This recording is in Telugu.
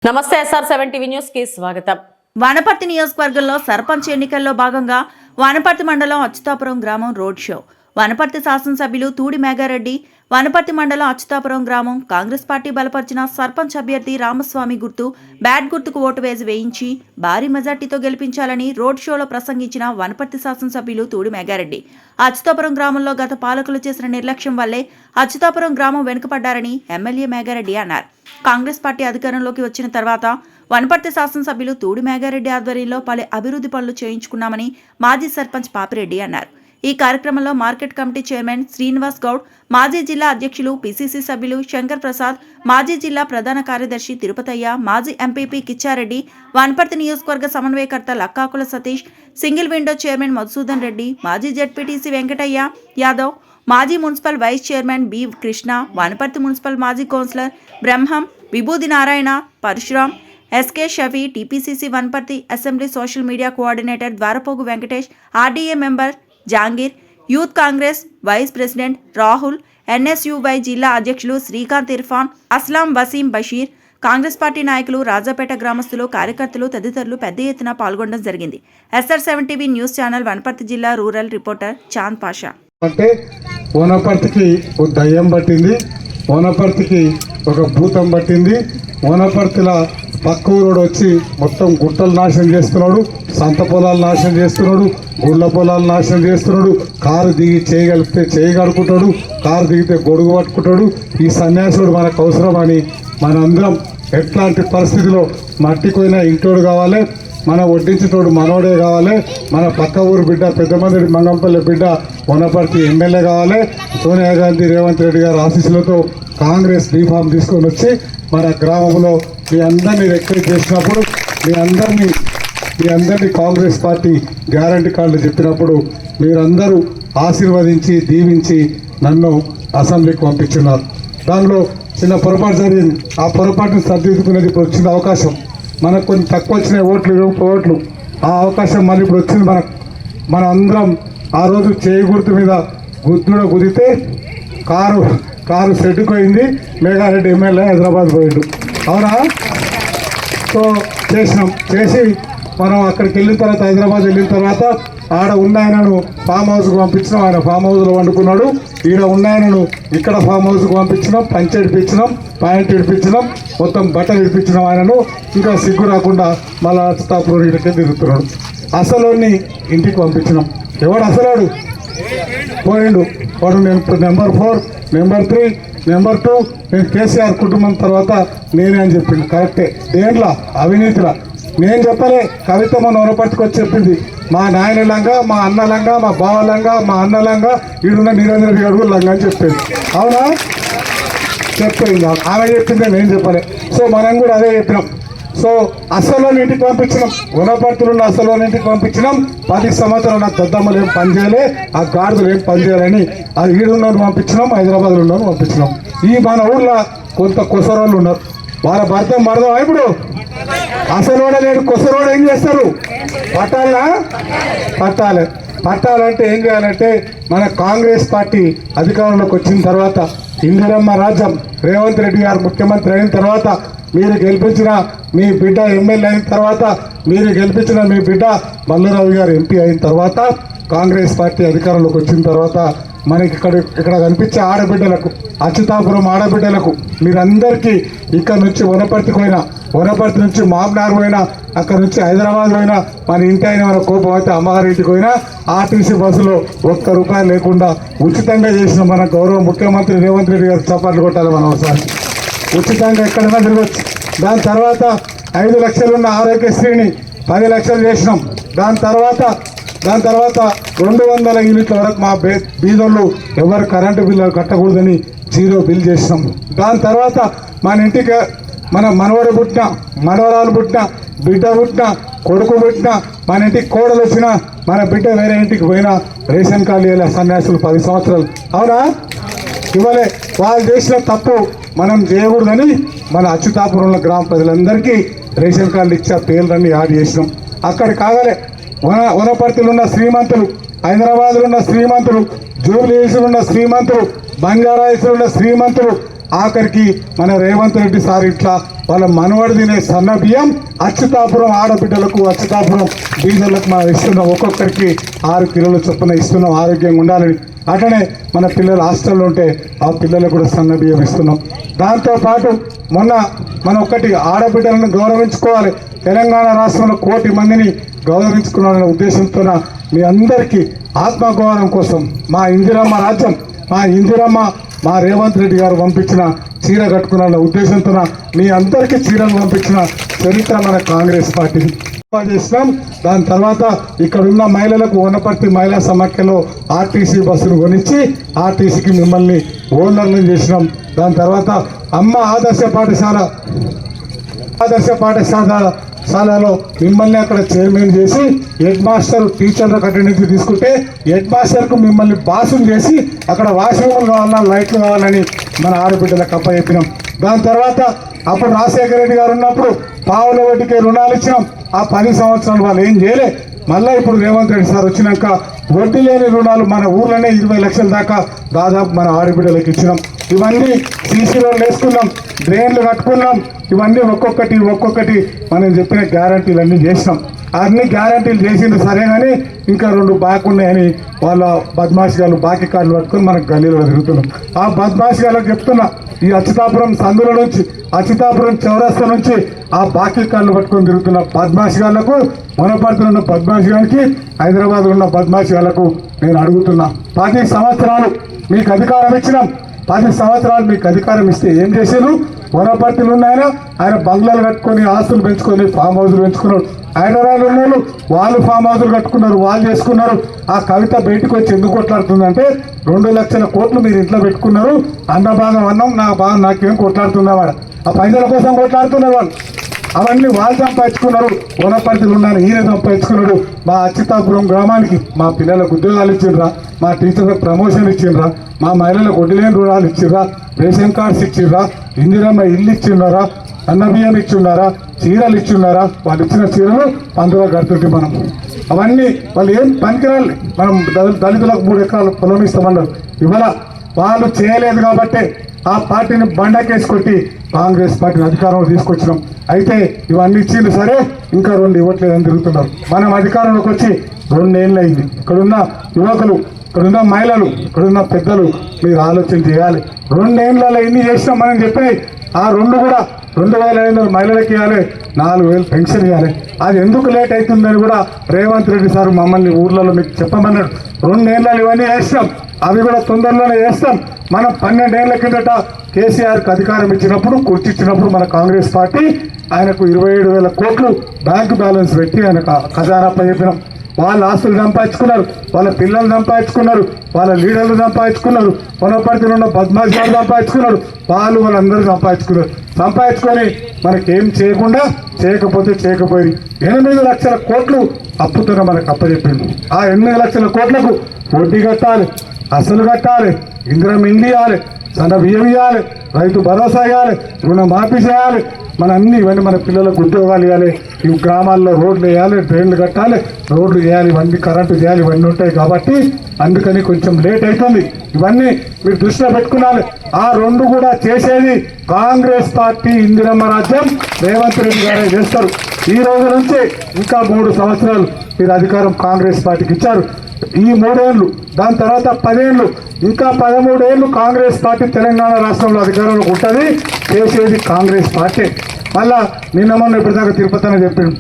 నమస్తే SR7 టీవీ న్యూస్ కి స్వాగతం. వనపర్తి నియోజకవర్గంలో సర్పంచ్ ఎన్నికల్లో భాగంగా వనపర్తి మండలం అచ్యుతాపురం గ్రామం రోడ్ షో. వనపర్తి శాసనసభ్యులు తూడి మేఘారెడ్డి వనపర్తి మండలం అచ్యుతాపురం గ్రామం కాంగ్రెస్ పార్టీ బలపరిచిన సర్పంచ్ అభ్యర్థి రామస్వామి గుర్తు బ్యాట్ గుర్తుకు ఓటు వేయించి భారీ మెజార్టీతో గెలిపించాలని రోడ్ షోలో ప్రసంగించిన వనపర్తి శాసనసభ్యులు తూడి మేఘారెడ్డి అచ్యుతాపురం గ్రామంలో గత పాలకులు చేసిన నిర్లక్ష్యం వల్లే అచ్యుతాపురం గ్రామం వెనుకపడ్డారని ఎమ్మెల్యే మేఘారెడ్డి అన్నారు. కాంగ్రెస్ పార్టీ అధికారంలోకి వచ్చిన తర్వాత వనపర్తి శాసనసభ్యులు తూడి మేఘారెడ్డి ఆధ్వర్యంలో పలు అభివృద్ధి పనులు చేయించుకున్నామని మాజీ సర్పంచ్ పాపిరెడ్డి అన్నారు. ఈ కార్యక్రమంలో market committee chairman Srinivas Goud, మాజీ జిల్లా అధ్యక్షులు పిసిసి సభ్యులు శంకర్ ప్రసాద్, మాజీ జిల్లా ప్రధాన కార్యదర్శి తిరుపతయ్య, మాజీ ఎంపీపీ కిచ్చారెడ్డి, వనపర్తి నియోజకవర్గ సమన్వయకర్త Lakkakula Satish, single window chairman Madhusudan Reddy, మాజీ జెడ్పీటీసీ వెంకటయ్య యాదవ్, మాజీ municipal vice chairman B Krishna, Wanaparthy municipal మాజీ councillor Brahmam, Vibhudi Narayana, Parashuram, SK Shafi, TPCC Wanaparthy assembly social media coordinator Dwarapogu Venkatesh, RDA member Jangir, youth Congress vice president Rahul, NSUI జిల్లా అధ్యక్షులు శ్రీకాంత్ ఇర్ఫాన్, అస్లాం వసీం బషీర్, కాంగ్రెస్ పార్టీ నాయకులు, రాజాపేట గ్రామస్తులు, కార్యకర్తలు తదితరులు పెద్ద ఎత్తున పాల్గొనడం జరిగింది. SR7 TV news channel Wanaparthy జిల్లా రూరల్ రిపోర్టర్ చాంద్ పాషా. అంటే వనపర్తికి ఒక దయ్యం పట్టింది, వనపర్తికి ఒక భూతం పట్టింది. వనపర్తిలో పక్క ఊరోడు వచ్చి మొత్తం గుట్టలు నాశనం చేస్తున్నాడు, సంత పొలాలు నాశనం చేస్తున్నాడు, గుళ్ళ పొలాలు నాశనం చేస్తున్నాడు. కారు దిగి చేయగలిగితే చేయగలుగుతాడు, కారు దిగితే గొడుగు పట్టుకుంటాడు. ఈ సన్యాసుడు మనకు అవసరమని మనందరం ఎట్లాంటి పరిస్థితిలో మట్టిపోయినా ఇంటోడు కావాలి, మన వడ్డించేటోడు మనోడే కావాలి, మన పక్క ఊరు బిడ్డ పెద్దమంది మంగంపల్లి బిడ్డ వనపర్తి ఎమ్మెల్యే కావాలి. సోనియా గాంధీ, రేవంత్ రెడ్డి గారి ఆశీస్సులతో కాంగ్రెస్ బీఫామ్ తీసుకొని వచ్చి మన గ్రామంలో మీ అందరినీ రిక్వెస్ట్ చేసినప్పుడు మీ అందరినీ కాంగ్రెస్ పార్టీ గ్యారంటీ కార్డులు చెప్పినప్పుడు మీరందరూ ఆశీర్వదించి దీవించి నన్ను అసెంబ్లీకి పంపించున్నారు. దానిలో చిన్న పొరపాటు జరిగింది. ఆ పొరపాటును సరిదిద్దుకునేది ఇప్పుడు వచ్చిన అవకాశం. మనకు కొన్ని తక్కువ వచ్చిన ఓట్లు ఆ అవకాశం మళ్ళీ ఇప్పుడు వచ్చింది. మన అందరం ఆ రోజు చేయి గుర్తు మీద గుద్దితే కారు సెట్టుకోయింది. మేఘారెడ్డి ఎమ్మెల్యే హైదరాబాద్ పోయిండు, అవునా? సో చేసి మనం అక్కడికి వెళ్ళిన తర్వాత, హైదరాబాద్ వెళ్ళిన తర్వాత ఆడ ఉన్న ఆయనను ఫామ్ హౌస్కి పంపించినాం. ఆయన ఫామ్ హౌస్లో వండుకున్నాడు. ఈడ ఉన్న ఆయనను ఇక్కడ ఫామ్ హౌస్కి పంపించినాం. పంచె ఇడిపించినాం, ప్యాంట్ ఇడిపించినాం, మొత్తం బట్టలు ఇడిపించినాం. ఆయనను ఇంకా సిగ్గు రాకుండా మళ్ళా అచ్యుతాపురం ఇంటికి తిరుగుతున్నాడు. అసలోని ఇంటికి పంపించినాం. ఎవడు అసలోడు పోయిండు. వాడు నేను నెంబర్ 4, నెంబర్ 3, నెంబర్ 2 నేను కేసీఆర్ కుటుంబం తర్వాత నేనే అని చెప్పిండు. కరెక్టే. దేంట్లో? అవినీతిలా. నేను చెప్పలే, కవిత మన వనపర్తికి వచ్చి చెప్పింది. మా నాయనలంగా, మా అన్నలంగా, మా బావలంగా, మా అన్నలంగా ఈడున్న నిరంజన్ రెడ్డి గారు లంగా అని చెప్పింది, అవునా? చెప్పింది ఆమె చెప్పిందే, నేను చెప్పలే. సో మనం కూడా అదే చెప్పినాం. సో అసలోని ఇంటికి పంపించినాం, వనపర్తిలో ఉన్న అసలోని ఇంటికి పంపించినాం. 10 సంవత్సరాలు నా దద్దమ్మలు ఏం పనిచేయలే, ఆ గాడిదలు ఏం పనిచేయాలని అది ఈడున్నోని పంపించినాం, హైదరాబాద్లో ఉన్నోని పంపించినాం. ఈ మన ఊళ్ళో కొంత కొసరోళ్ళు ఉన్నారు. వాళ్ళ భర్త మరదం ఇప్పుడు అసలు లేడు, కొసరోడు ఏం చేస్తారు? పట్టాలంటే ఏం చేయాలంటే మన కాంగ్రెస్ పార్టీ అధికారంలోకి వచ్చిన తర్వాత, ఇందిరమ్మ రాజ్యం, రేవంత్ రెడ్డి గారు ముఖ్యమంత్రి అయిన తర్వాత, మీరు గెలిపించిన మీ బిడ్డ ఎమ్మెల్యే అయిన తర్వాత, మీరు గెలిపించిన మీ బిడ్డ మల్లారావు గారు ఎంపీ అయిన తర్వాత, కాంగ్రెస్ పార్టీ అధికారంలోకి వచ్చిన తర్వాత మనకి ఇక్కడ కనిపించే ఆడబిడ్డలకు, అచ్యుతాపురం ఆడబిడ్డలకు మీరందరికీ ఇక్కడ నుంచి వనపర్తికి పోయినా, వనపర్తి నుంచి మామ్నార్ పోయినా, అక్కడ నుంచి హైదరాబాద్ పోయినా, మన ఇంటి అయిన మన కోపం అయితే అమ్మగారి ఇంటికి పోయినా ఆర్టీసీ బస్సులో ₹1 లేకుండా ఉచితంగా చేసిన మన గౌరవ ముఖ్యమంత్రి రేవంత్ రెడ్డి గారు చప్పట్లు కొట్టాలి. మనం ఒకసారి ఉచితంగా ఎక్కడైనా తిరగచ్చు. దాని తర్వాత 5 లక్షలున్న ఆరోగ్యశ్రీని 10 లక్షలు చేసినాం. దాని తర్వాత 200 యూనిట్ల వరకు మా బీదోళ్ళు ఎవరు కరెంటు బిల్లు కట్టకూడదని 0 బిల్ చేసినాం. దాని తర్వాత మన ఇంటికి మన మనవడు పుట్టిన, మనవరాలు పుట్టిన, బిడ్డ పుట్టిన, కొడుకు పుట్టిన, మన ఇంటికి కోడలు వచ్చినా, మన బిడ్డ వేరే ఇంటికి పోయినా రేషన్ కార్డు ఇవ్వలే సన్యాసులు 10 సంవత్సరాలు, అవునా? ఇవ్వలే. వాళ్ళు చేసిన తప్పు మనం చేయకూడదని మన అచ్యుతాపురంలో గ్రామ ప్రజలందరికీ రేషన్ కార్డులు ఇచ్చే పేర్లన్నీ యాడ్ చేసినాం. అక్కడ కాగలే వనపర్తిలో ఉన్న శ్రీమంతులు, హైదరాబాద్లో ఉన్న శ్రీమంతులు, జూబ్లీ హిల్స్లో ఉన్న శ్రీమంతులు, బంజారా హిల్స్లో ఉన్న శ్రీమంతులు, ఆఖరికి మన రేవంత్ రెడ్డి సార్ ఇట్లా వాళ్ళ మనవడు తినే సన్న బియ్యం అచ్యుతాపురం ఆడబిడ్డలకు అచ్యుతాపురం బీదలకు మనం ఇస్తున్నాం, ఒక్కొక్కరికి 6 కిలోల చొప్పున ఇస్తున్నాం ఆరోగ్యంగా ఉండాలని. అట్లనే మన పిల్లలు హాస్టల్లో ఉంటే ఆ పిల్లలకు కూడా సన్న బియ్యం ఇస్తున్నాం. దాంతోపాటు మొన్న మనం ఒకటి ఆడబిడ్డలను గౌరవించుకోవాలి, తెలంగాణ రాష్ట్రంలో 1 కోటి మందిని గౌరవించుకున్నారనే ఉద్దేశంతో మీ అందరికీ ఆత్మగౌరవం కోసం మా ఇందిరమ్మ రాజ్యం, మా ఇందిరమ్మ, మా రేవంత్ రెడ్డి గారు పంపించిన చీర కట్టుకున్న ఉద్దేశంతో మీ అందరికీ చీరలు పంపించిన చరిత్ర మన కాంగ్రెస్ పార్టీ చేసినాం. దాని తర్వాత ఇక్కడ ఉన్న మహిళలకు వనపర్తి మహిళా సమాఖ్యలో ఆర్టీసీ బస్సును కొనిచ్చి ఆర్టీసీకి మిమ్మల్ని ఓనర్లను చేసినాం. దాని తర్వాత అమ్మ ఆదర్శ పాఠశాలలో మిమ్మల్ని అక్కడ చైర్మన్ చేసి హెడ్ మాస్టర్ టీచర్లకు అటెండెన్స్ తీసుకుంటే హెడ్ మాస్టర్కు మిమ్మల్ని బాసులు చేసి అక్కడ వాష్రూమ్లు కావాలన్నా లైట్లు కావాలని మన ఆడబిడ్డలకు అప్పచెప్పినాం. దాని తర్వాత అప్పుడు రాజశేఖర రెడ్డి గారు ఉన్నప్పుడు పావుల వడ్డీకి రుణాలు ఇచ్చినాం. ఆ 10 సంవత్సరాలు వాళ్ళు ఏం చేయలే. మళ్ళీ ఇప్పుడు రేవంత్ రెడ్డి సార్ వచ్చినాక వడ్డీ లేని రుణాలు మన ఊర్లోనే 20 లక్షల దాకా దాదాపు మన ఆడబిడ్డలకు ఇచ్చినాం. ఇవన్నీ సీసీ రోడ్లు వేసుకున్నాం, డ్రైన్లు కట్టుకున్నాం. ఇవన్నీ ఒక్కొక్కటి మనం చెప్పిన గ్యారంటీలు అన్నీ చేసినాం. అన్ని గ్యారంటీలు చేసింది సరే కానీ ఇంకా 2 బాకీ ఉన్నాయని వాళ్ళ బద్మాషి గారు బాకీ కార్డులు పట్టుకొని మనకు గల్లీలో తిరుగుతున్నాం. ఆ బద్మాషి గారికి చెప్తున్నా, ఈ అచ్యుతాపురం సందుల నుంచి అచ్యుతాపురం చౌరస్తా నుంచి ఆ బాకీ కార్డులు పట్టుకొని తిరుగుతున్న బద్మాషి గాళ్లకు, వనపర్తిలో ఉన్న బద్మాషి గారికి, హైదరాబాద్లో ఉన్న బద్మాషి గాళ్లకు నేను అడుగుతున్నా, 10 సంవత్సరాలు మీకు అధికారం ఇచ్చినాం. 10 సంవత్సరాలు మీకు అధికారం ఇస్తే ఏం చేశారు? వనపర్తిలో ఉన్నాయన ఆయన బంగ్లాలు కట్టుకొని ఆస్తులు పెంచుకొని ఫామ్ హౌస్లు పెంచుకున్నాడు. హైదరాబాద్లో ఉన్న వాళ్ళు ఫామ్ హౌస్లు కట్టుకున్నారు, వాళ్ళు చేసుకున్నారు. ఆ కవిత బయటకు వచ్చి ఎందుకు కొట్లాడుతుందంటే 2 లక్షల కోట్లు మీరు ఇంట్లో పెట్టుకున్నారు, అన్న భాగం అన్నం నా భాగం నాకేం కొట్లాడుతుందా వాడు, ఆ పైసల కోసం కొట్లాడుతున్నారు వాళ్ళు. అవన్నీ వాళ్ళు సంపాదించుకున్నారు. వనపర్తిలో ఉన్నాను ఈయన సంపాదించుకున్నాడు. మా అచ్యుతాపురం గ్రామానికి మా పిల్లలకు ఉద్యోగాలు ఇచ్చిండ్రా, మా టీచర్లకు ప్రమోషన్ ఇచ్చిండ్రా, మా మహిళలకు వడ్డీలేని రుణాలు ఇచ్చిండ్రా, రేషన్ కార్డ్స్ ఇచ్చిండ్రా, ఇందిరమ్మ ఇల్లు ఇచ్చిండారా, అన్న బియ్యం ఇచ్చిండారా, చీరలు ఇచ్చిండారా. వాళ్ళు ఇచ్చిన చీరలు అందులో కడుతుంటే మనం అవన్నీ వాళ్ళు ఏం పనికిరాలి. మనం దళితులకు 3 ఎకరాలు పొలం ఇస్తామన్నారు, ఇవాళ వాళ్ళు చేయలేదు కాబట్టే ఆ పార్టీని బండకేసి కొట్టి కాంగ్రెస్ పార్టీని అధికారంలో తీసుకొచ్చినాం. అయితే ఇవన్నీ ఇచ్చింది సరే, ఇంకా 2 ఇవ్వట్లేదని తిరుగుతున్నారు. మనం అధికారంలోకి వచ్చి 2 ఏళ్ళు అయింది. ఇక్కడున్న యువకులు, ఇక్కడున్న మహిళలు, ఇక్కడున్న పెద్దలు మీరు ఆలోచన చేయాలి. 2 ఏళ్ళలో ఎన్ని చేసినాం మనం చెప్పినాయి. ఆ 2 కూడా 2,500 మహిళలకు ఇవ్వాలి, 4,000 పెన్షన్ ఇవ్వాలి. అది ఎందుకు లేట్ అవుతుందని కూడా రేవంత్ రెడ్డి సార్ మమ్మల్ని ఊర్లలో మీకు చెప్పమన్నాడు. 2 ఏళ్ళలో ఇవన్నీ వేస్తాం, అవి కూడా తొందరలోనే వేస్తాం. మనం 12 ఏళ్ల కిందట కేసీఆర్కి అధికారం ఇచ్చినప్పుడు, కూర్చిచ్చినప్పుడు మన కాంగ్రెస్ పార్టీ ఆయనకు 27,000 కోట్లు బ్యాంకు బ్యాలెన్స్ పెట్టి ఆయన ఖజానా చెప్పినాం. వాళ్ళ ఆస్తులు సంపాదించుకున్నారు, వాళ్ళ పిల్లలు సంపాదించుకున్నారు, వాళ్ళ లీడర్లు సంపాదించుకున్నారు, వనపర్తిలో ఉన్న బద్మాషి గారు సంపాదించుకున్నారు, వాళ్ళందరూ సంపాదించుకొని మనకేం చేయకపోయి 8 లక్షల కోట్లు అప్పుతో మనకు అప్పచెప్పింది. ఆ 8 లక్షల కోట్లకు వడ్డీ కట్టాలి, అసలు కట్టాలి, ఇందిరమ్మ ఇల్లు ఇవ్వాలి, సన్న బియ్యం ఇవ్వాలి, రైతు భరోసా ఇవ్వాలి, రుణమాఫీ చేయాలి. ఇవన్నీ మన పిల్లలకు ఉద్యోగాలు ఇవ్వాలి, ఈ గ్రామాల్లో రోడ్లు వేయాలి, డ్రైన్లు కట్టాలి, రోడ్లు వేయాలి, ఇవన్నీ కరెంటు చేయాలి, ఇవన్నీ ఉంటాయి. కాబట్టి అందుకని కొంచెం లేట్ అవుతుంది. ఇవన్నీ మీరు దృష్టిలో పెట్టుకున్నాలి. ఆ 2 కూడా చేసేది కాంగ్రెస్ పార్టీ, ఇందిరమ్మ రాజ్యం రేవంత్ రెడ్డి గారే చేస్తారు. ఈ రోజు నుంచి ఇంకా 3 సంవత్సరాలు మీరు అధికారం కాంగ్రెస్ పార్టీకి ఇచ్చారు. ఈ 3 ఏళ్ళు, దాని తర్వాత 10 ఏళ్ళు, ఇంకా 13 ఏళ్ళు కాంగ్రెస్ పార్టీ తెలంగాణ రాష్ట్రంలో అధికారంలోకి ఉంటుంది. చేసేది కాంగ్రెస్ పార్టీ. మళ్ళా నిన్న మొన్న ఇప్పటిదాకా తిరుపతి అని చెప్పిండు.